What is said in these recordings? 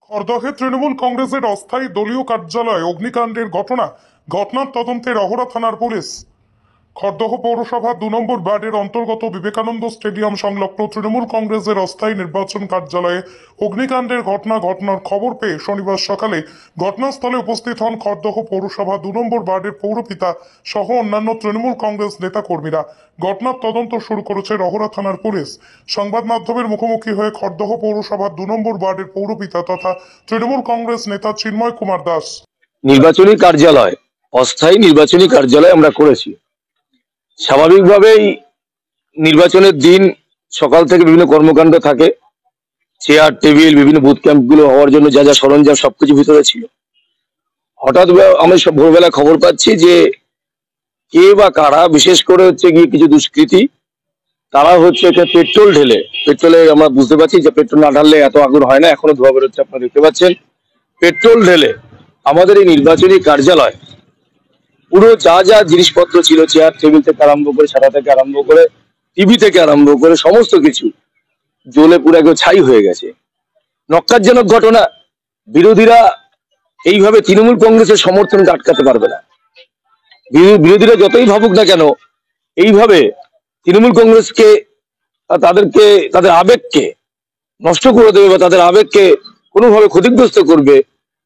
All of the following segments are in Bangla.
খড়দহে তৃণমূল কংগ্রেসের অস্থায়ী দলীয় কার্যালয়ে অগ্নিকাণ্ডের ঘটনার তদন্তে রহরা থানার পুলিশ। খড়দহ পৌরসভা ২ নম্বর ওয়ার্ডের অন্তর্গত বিবেকানন্দ স্টেডিয়াম সংলগ্ন তৃণমূল কংগ্রেসের অস্থায়ী নির্বাচন কার্যালয়ে অগ্নিকাণ্ডের ঘটনার খবর পেয়ে শনিবার সকালে ঘটনাস্থলে উপস্থিত হন খড়দহ পৌরসভা ২ নম্বর ওয়ার্ডের পৌরপিতা সহ অন্যান্য তৃণমূল কংগ্রেস নেতাকর্মীরা। ঘটনার তদন্ত শুরু করেছে রহরা থানার পুলিশ। সংবাদ মাধ্যমের মুখোমুখি হয়ে খড়দহ পৌরসভার ২ নম্বর ওয়ার্ডের পৌরপিতা তথা তৃণমূল কংগ্রেস নেতা চিন্ময় কুমার দাস নির্বাচনী কার্যালয় অস্থায়ী নির্বাচনী কার্যালয় আমরা করেছি। স্বাভাবিকভাবেই নির্বাচনের দিন সকাল থেকে বিভিন্ন কর্মকাণ্ড থাকে, চেয়ার টেবিল বিভিন্ন বুথ ক্যাম্পগুলো হওয়ার জন্য যা যা সরঞ্জাম সবকিছু ভিতরে ছিল। হঠাৎ আমি সব ভোরবেলা খবর পাচ্ছি যে কে বা কারা, বিশেষ করে হচ্ছে গিয়ে কিছু দুষ্কৃতী, তারা হচ্ছে একটা পেট্রোলে আমরা বুঝতে পারছি যে পেট্রোল না ঢাললে এত আগুন হয় না, এখনো ধোয়া বেরোচ্ছে, আপনারা দেখতে পাচ্ছেন। পেট্রোল ঢেলে আমাদের এই নির্বাচনী কার্যালয় পুরো যা যা জিনিসপত্র ছিল, চেয়ার টেবিল থেকে আরম্ভ করে, ছাতা থেকে আরম্ভ করে, টিভি থেকে আরম্ভ করে সমস্ত কিছু জ্বলে পুরো একদম ছাই হয়ে গেছে। নক্কারজনক ঘটনা। বিরোধীরা এইভাবে তৃণমূল কংগ্রেসের সমর্থনকে আটকাতে পারবে না। বিরোধীরা যতই ভাবুক না কেন, এইভাবে তৃণমূল কংগ্রেসকে তাদের আবেগকে নষ্ট করে দেবে বা তাদের আবেগকে কোনোভাবে ক্ষতিগ্রস্ত করবে।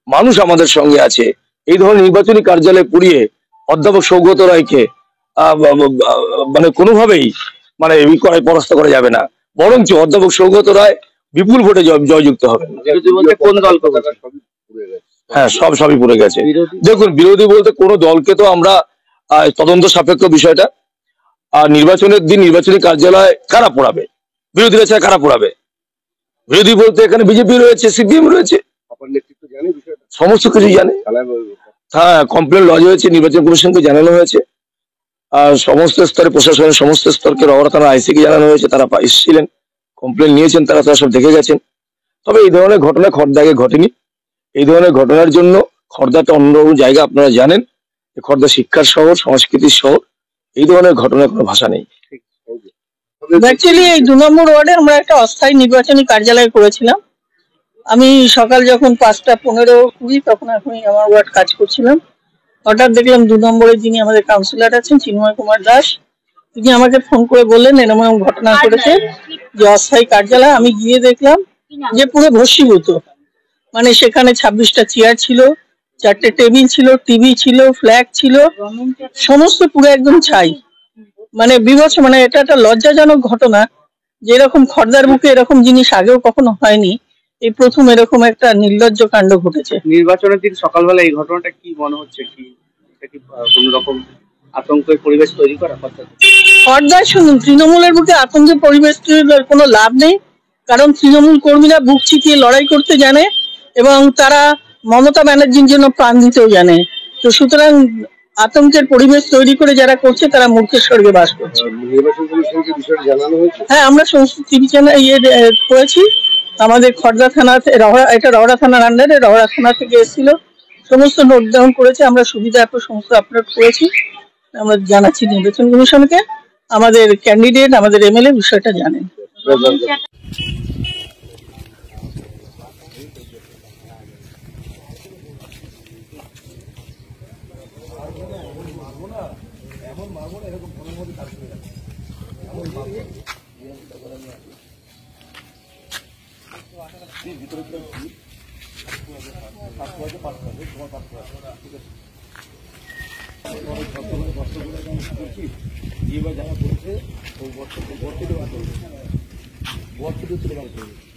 মানুষ আমাদের সঙ্গে আছে। এই ধরনের নির্বাচনী কার্যালয় পুড়িয়ে অধ্যাপক সৌগত রায়কে মানে কোনোভাবেই পরাস্ত করা যাবে না, বরঞ্চ অধ্যাপক সৌগত রায় বিপুল ভোটে জয়যুক্ত হবেন। কোন দল? হ্যাঁ, সবই পুড়ে গেছে। দেখুন, বিরোধী বলতে কোনো দলকে তো আমরা তদন্ত সাপেক্ষ বিষয়টা। আর নির্বাচনের দিন নির্বাচনী কার্যালয় কারা পোড়াবে? বিরোধীরা ছাড়া কারা পোড়াবে? বিরোধী বলতে এখানে বিজেপি রয়েছে, সিপিএম রয়েছে, সমস্ত কিছু জানে। হ্যাঁ, কমপ্লেন লজ হয়েছে, নির্বাচন কমিশনকে জানানো হয়েছে, আর সমস্ত স্তরে প্রশাসনের সমস্ত স্তরকে রহরা থানার আইসিকে জানানো হয়েছে। তারা এসেছিলেন, কমপ্লেন নিয়েছেন, তারা সব দেখে গেছেন। তবে এই ধরনের ঘটনা খড়দা আগে ঘটেনি। এই ধরনের ঘটনার জন্য খড়দাটা অন্যরকম জায়গা, আপনারা জানেন। খড়দা শিক্ষার শহর, সংস্কৃতির শহর। এই ধরনের ঘটনার কোনো ভাষা নেই। অ্যাকচুয়ালি এই ২ নম্বর ওয়ার্ডে আমরা একটা অস্থায়ী নির্বাচনী কার্যালয় করেছিলাম। আমি সকাল যখন ৫টা ১৫-২০ তখন আমি আমার ওয়ার্ড কাজ করছিলাম। হঠাৎ দেখলাম ২ নম্বরে যিনি আমাদের কাউন্সিলর আছেন চিন্ময় কুমার দাস, তিনি আমাকে ফোন করে বললেন এরকম ঘটনা ঘটেছে, যে অস্থায়ী কার্যালয়। আমি গিয়ে দেখলাম যে পুরো ভস্মীভূত। মানে সেখানে ২৬টা চেয়ার ছিল, 4টে টেবিল ছিল, টিভি ছিল, ফ্ল্যাগ ছিল, সমস্ত পুরো একদম ছাই। মানে বিভৎস, মানে এটা একটা লজ্জাজনক ঘটনা। যে এরকম খড়দার বুকে এরকম জিনিস আগেও কখনো হয়নি, এই প্রথম এরকম একটা নির্লজ্জ কাণ্ড ঘটেছে। নির্বাচনের দিন সকালবেলা এই ঘটনাটা কি মনে হচ্ছে? কি কোন রকম আতঙ্কের পরিবেশ তৈরি করা কথা? খড়দায় শুনুন, তৃণমূলের বুকে আতঙ্কের পরিবেশ তৈরির কোনো লাভ নেই, কারণ তৃণমূল কর্মীরা বুক চিতিয়ে লড়াই করতে জানে এবং তারা মমতা ব্যানার্জির জন্য প্রাণ দিতেও জানে। তো সুতরাং আতঙ্কের পরিবেশ তৈরি করে যারা করছে তারা মূর্খের স্বর্গে বাস করছে। হ্যাঁ, আমরা সমস্ত টিভি চ্যানেল করেছি। আমাদের খড়দা থানা, এটা রহরা থানার আন্ডারে, রহরা থানা থেকে এসেছিল, সমস্ত নোট ডাউন করেছে। আমরা সুবিধা সমস্ত আপলোড করেছি। আমরা জানাচ্ছি নির্বাচন কমিশনকে, আমাদের ক্যান্ডিডেট, আমাদের এমএলএ বিষয়টা জানেন। যারা করছে ওই বর্ষ থেকে বার করবে।